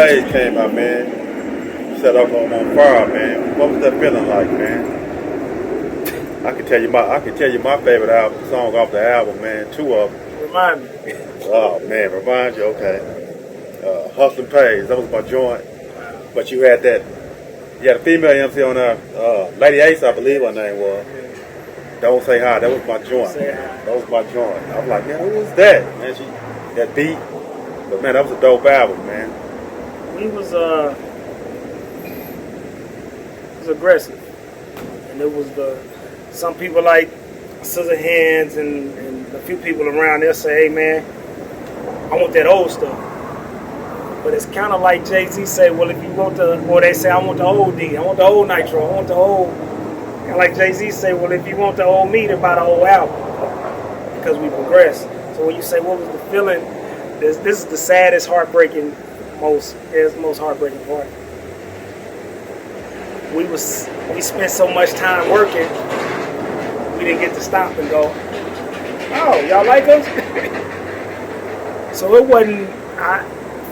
Page came out, man. Set up on fire, man. What was that feeling like, man? I can tell you my favorite song off the album, man. Two of them. Remind me. Oh man, remind you. Okay. Hustling Page, that was my joint. But you had a female MC on there, Lady Ace, I believe her name was. Don't Say Hi, that was my joint. That was my joint. I was like, man, who was that? Man, that beat. But man, that was a dope album, man. He was aggressive. And it was some people like Scissor Hands and a few people around there say, hey man, I want that old stuff. But it's kind of like Jay-Z say, well, if you want or they say, I want the old D, I want the old Nitro, I want the old. Kind of like Jay-Z say, well, if you want the old me, then buy the old album. Because we progress. So when you say, what was the feeling? This is the saddest, heartbreaking, most heartbreaking part. We spent so much time working, we didn't get to stop and go, oh, y'all like us? So it wasn't.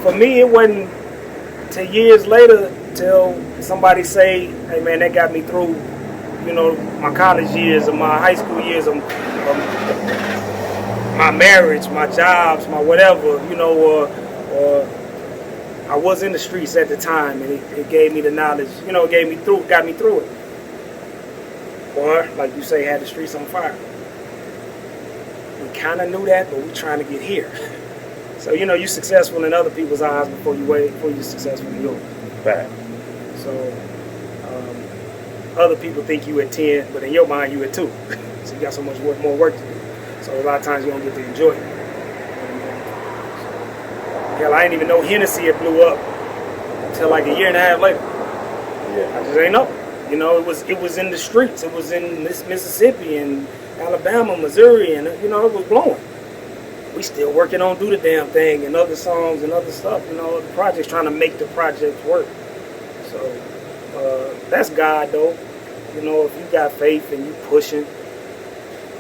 For me, it wasn't till years later till somebody say, hey man, that got me through, my college years or my high school years or my marriage, my jobs, my whatever, or I was in the streets at the time and it gave me the knowledge, got me through it. Or, like you say, had the streets on fire. We kind of knew that, but we're trying to get here. So, you're successful in other people's eyes before you're successful in yours. Right. So, other people think you at 10, but in your mind you at 2. So you got so much more work to do. So a lot of times you don't get to enjoy it. Hell, I didn't even know Hennessy had blew up until like a year and a half later. Yeah. I just ain't know. It was in the streets. It was in Mississippi and Alabama, Missouri, and it was blowing. We still working on Do the Damn Thing and other songs and other stuff, the projects, trying to make the project work. So that's God though. If you got faith and you pushing,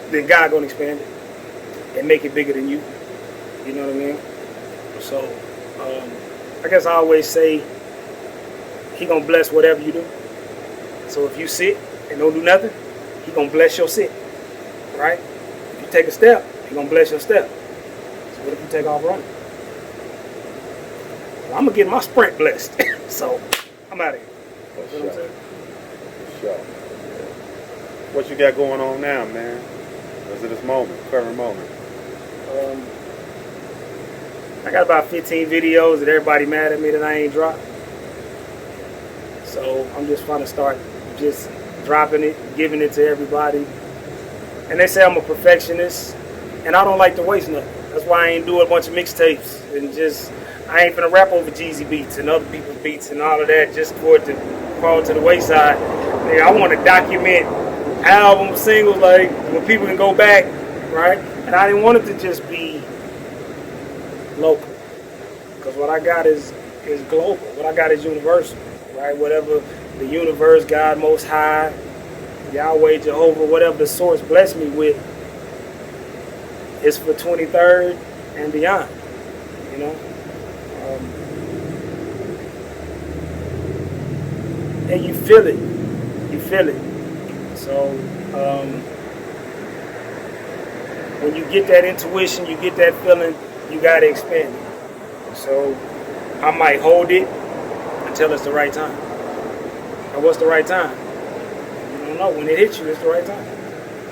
then God gonna expand it and make it bigger than you. You know what I mean? So I guess I always say He gonna bless whatever you do. So if you sit and don't do nothing, He gonna bless your sit. Right? If you take a step, He gonna bless your step. What if you take off running? Well, I'm going to get my sprint blessed. So, I'm out of here. For sure. What you got going on now, man? As of this moment, current moment? I got about 15 videos that everybody mad at me that I ain't dropped. So, I'm just trying to start just dropping it, giving it to everybody. And they say I'm a perfectionist, and I don't like to waste nothing. That's why I ain't do a bunch of mixtapes and I ain't finna rap over Jeezy beats and other people's beats and all of that just for it to fall to the wayside. I want to document albums, singles, like where people can go back, right? And I didn't want it to just be local, because what I got is global. What I got is universal, right? Whatever the universe, God Most High, Yahweh, Jehovah, whatever the source blessed me with, it's for 23rd and beyond, and you feel it. So when you get that intuition, you get that feeling, you gotta expand it. So I might hold it until it's the right time. And what's the right time? You don't know. When it hits you, it's the right time.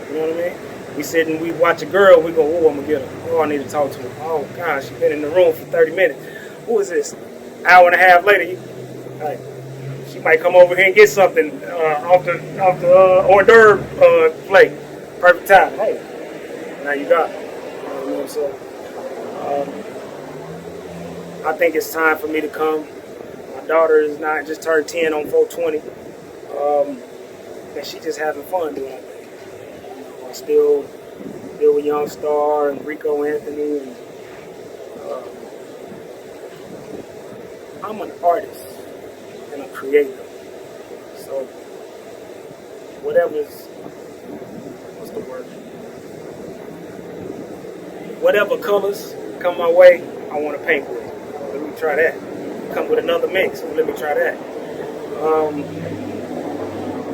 You know what I mean? We sit and we watch a girl, we go, oh, I'm going to get her. Oh, I need to talk to her. Oh, gosh, she's been in the room for 30 minutes. Who is this? Hour and a half later, she might come over here and get something off the hors d'oeuvre plate. Perfect time. Hey, now you got it. You know what I'm saying? I think it's time for me to come. My daughter is just turned 10 on 420. And she just having fun doing it. I still deal with Young Star and Rico Anthony. And, I'm an artist and a creator. So what's the word? Whatever colors come my way, I want to paint with. Let me try that. come with another mix. So let me try that.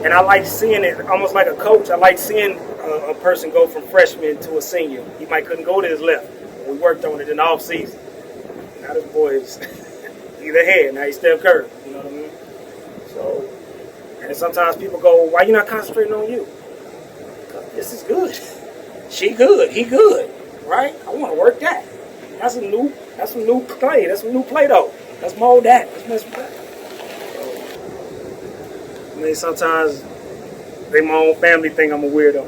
And I like seeing it almost like a coach. I like seeing a person go from freshman to a senior. He might couldn't go to his left. We worked on it in the off season. Now this boy is either head. Now he's Steph Curry. You know what I mean? So, and sometimes people go, "Why you not concentrating on you?" Because this is good. She good. He good. Right? I want to work that. That's some new clay. That's some new Play-Doh. Let's mold that. Let's mess with that. I mean, sometimes they my own family think I'm a weirdo.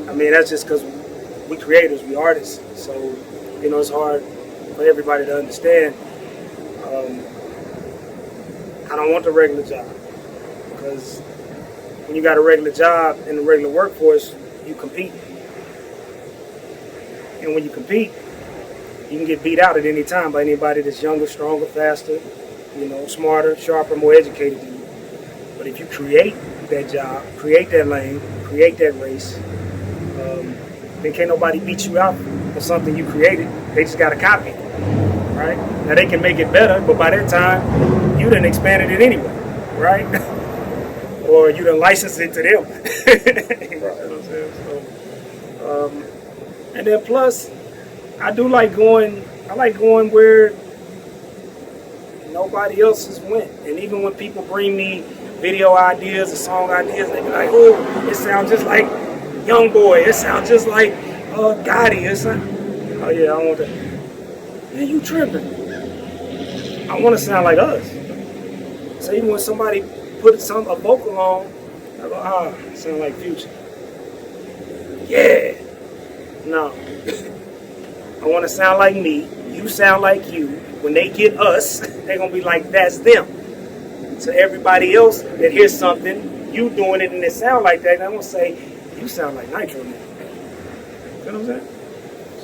I mean, that's just because we creators, we artists. So, you know, it's hard for everybody to understand. I don't want the regular job. Because when you got a regular job in the regular workforce, you compete. And when you compete, you can get beat out at any time by anybody that's younger, stronger, faster, you know, smarter, sharper, more educated than you. But if you create that job, create that lane, create that race, then can't nobody beat you out for something you created. They just got to copy it, right? Now they can make it better, but by that time, you done expanded it anyway, right? Or you done licensed it to them. You know what I'm saying? So, and then plus, I like going where nobody else has went. And even when people bring me video ideas or song ideas, they be like, "Oh, it sounds just like Young Boy. It sounds just like Gotti." Oh yeah, I want that. Man, you tripping. I want to sound like us. So even when somebody put a vocal on, I go, sound like Future. Yeah. No. I want to sound like me. You sound like you. When they get us, they're going to be like, that's them. So everybody else that hears something, you doing it and it sound like that, they're going to say, you sound like Nitro now. You know what I'm saying?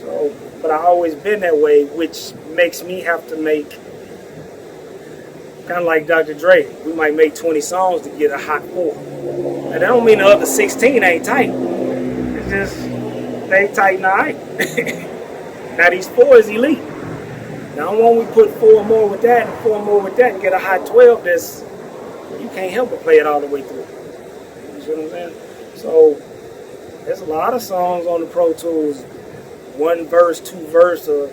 So, but I've always been that way, which makes me have to make, kind of like Dr. Dre, we might make 20 songs to get a hot 4. And that don't mean the other 16 ain't tight. It's just, they tight and all right. Now these 4 is elite. Now when we put 4 more with that and 4 more with that and get a hot 12, you can't help but play it all the way through. You see what I'm saying? So there's a lot of songs on the Pro Tools, 1 verse, 2 verse, or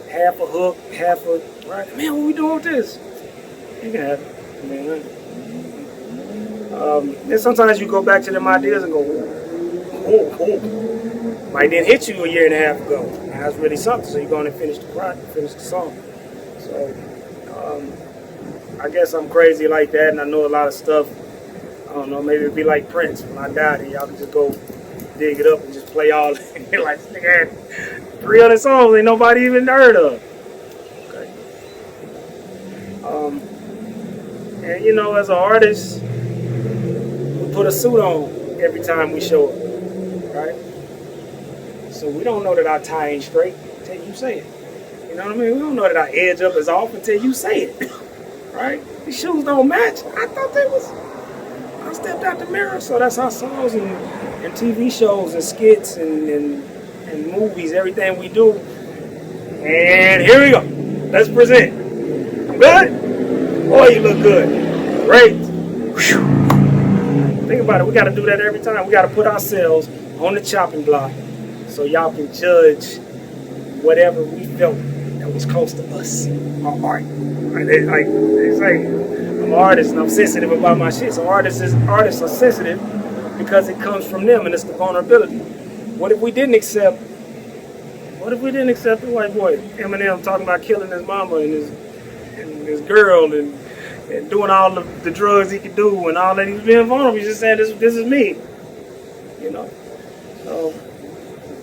half a hook, half a, right? Man, what we doing with this? You can have it. Then sometimes you go back to them ideas and go, oh. Might didn't hit you a year and a half ago. Now that's really something. So you're going to finish the project, finish the song. So I guess I'm crazy like that, and I know a lot of stuff. I don't know. Maybe it'd be like Prince when I died, and y'all can just go dig it up and just play all. Like this nigga had 300 songs ain't nobody even heard of. Okay. And you know, as an artist, we put a suit on every time we show up, right? So we don't know that our tie ain't straight until you say it. You know what I mean? We don't know that our edge up is off until you say it. Right? These shoes don't match. I thought they was. I stepped out the mirror. So that's how songs and TV shows and skits and movies, everything we do. And here we go. Let's present. I'm good? Boy, you look good. Great. Whew. Think about it. We got to do that every time. We got to put ourselves on the chopping block, so y'all can judge whatever we felt that was close to us, our art. It's like I'm an artist and I'm sensitive about my shit. So artists are sensitive because it comes from them and it's the vulnerability. What if we didn't accept the white boy? Eminem talking about killing his mama and his girl and doing all the drugs he could do and all that. He's being vulnerable. He's just saying this is me. You know. So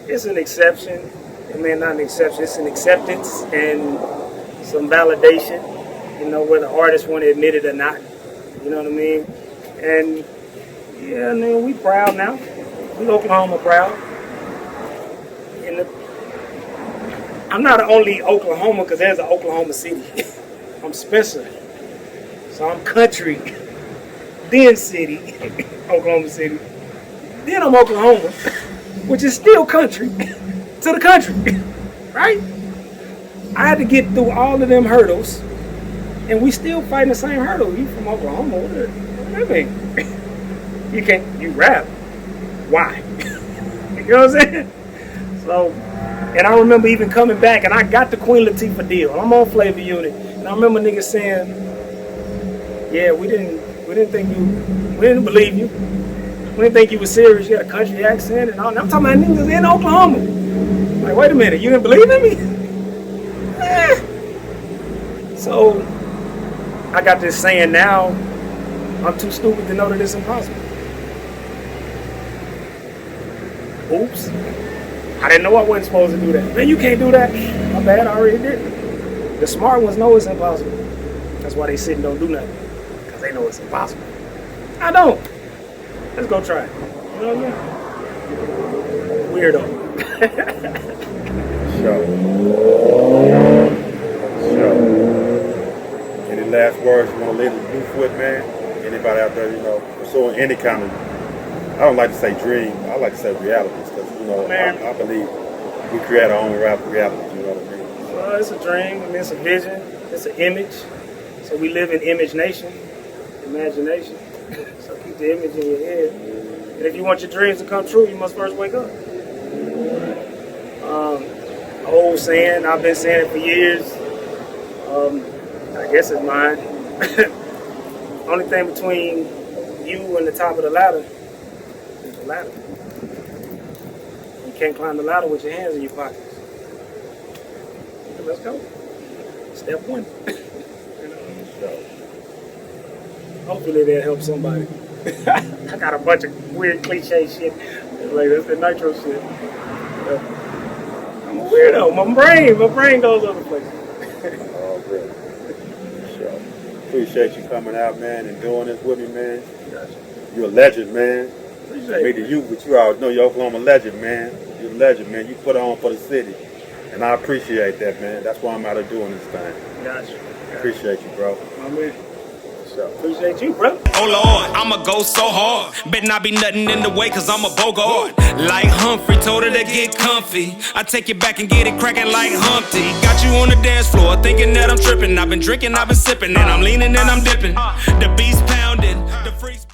it's an exception. I mean, not an exception. It's an acceptance and some validation. You know, whether artists want to admit it or not. You know what I mean? And yeah, I mean, we proud now. We Oklahoma proud. I'm not only Oklahoma because there's an Oklahoma City. I'm Spencer. So I'm country. Then city. Oklahoma City. Then I'm Oklahoma, which is still country to the country. Right? I had to get through all of them hurdles And we still fighting the same hurdle. You from Oklahoma? What do you mean? You rap. Why? You know what I'm saying? So, and I remember even coming back, and I got the Queen Latifah deal. I'm on Flavor Unit, and I remember niggas saying, "Yeah, we didn't believe you. We didn't think you were serious. You had a country accent and all." And I'm talking about niggas in Oklahoma. Like, wait a minute, you didn't believe in me? So, I got this saying now, I'm too stupid to know that it's impossible. Oops. I didn't know I wasn't supposed to do that. Man, you can't do that. My bad, I already did it. The smart ones know it's impossible. That's why they sit and don't do nothing. Because they know it's impossible. I don't. Let's go try it. You know what I mean? Weirdo. So, any last words you want to leave the youth with, man? Anybody out there, pursuing any kind of, I don't like to say dream, I like to say realities, because, I believe we create our own realities, you know what I mean? Well, it's a dream, it's a vision, it's an image. So we live in image nation, imagination. So keep the image in your head. And if you want your dreams to come true, you must first wake up. Old saying, I've been saying it for years. I guess it's mine. Only thing between you and the top of the ladder is the ladder. You can't climb the ladder with your hands in your pockets. So let's go. Step one. Hopefully that'll help somebody. I got a bunch of weird cliche shit. Like that's the Nitro shit. I'm a weirdo. My brain goes other places. Oh, really? Sure. Appreciate you coming out, man, and doing this with me, man. Gotcha. You're a legend, man. Appreciate Maybe you, but you always know you're Oklahoma legend, man. You're a legend, man. You put on for the city. And I appreciate that, man. That's why I'm out here doing this thing. Gotcha. Appreciate you, bro. My man. So. Appreciate you, bro. Oh Lord, I'ma go so hard. Bet not be nothing in the way, cause I'm a Bogart. Like Humphrey, told her to get comfy. I take it back and get it cracking like Humpty. Got you on the dance floor, thinking that I'm tripping. I've been drinking, I've been sipping, and I'm leaning and I'm dipping. The beast pounding, the freeze.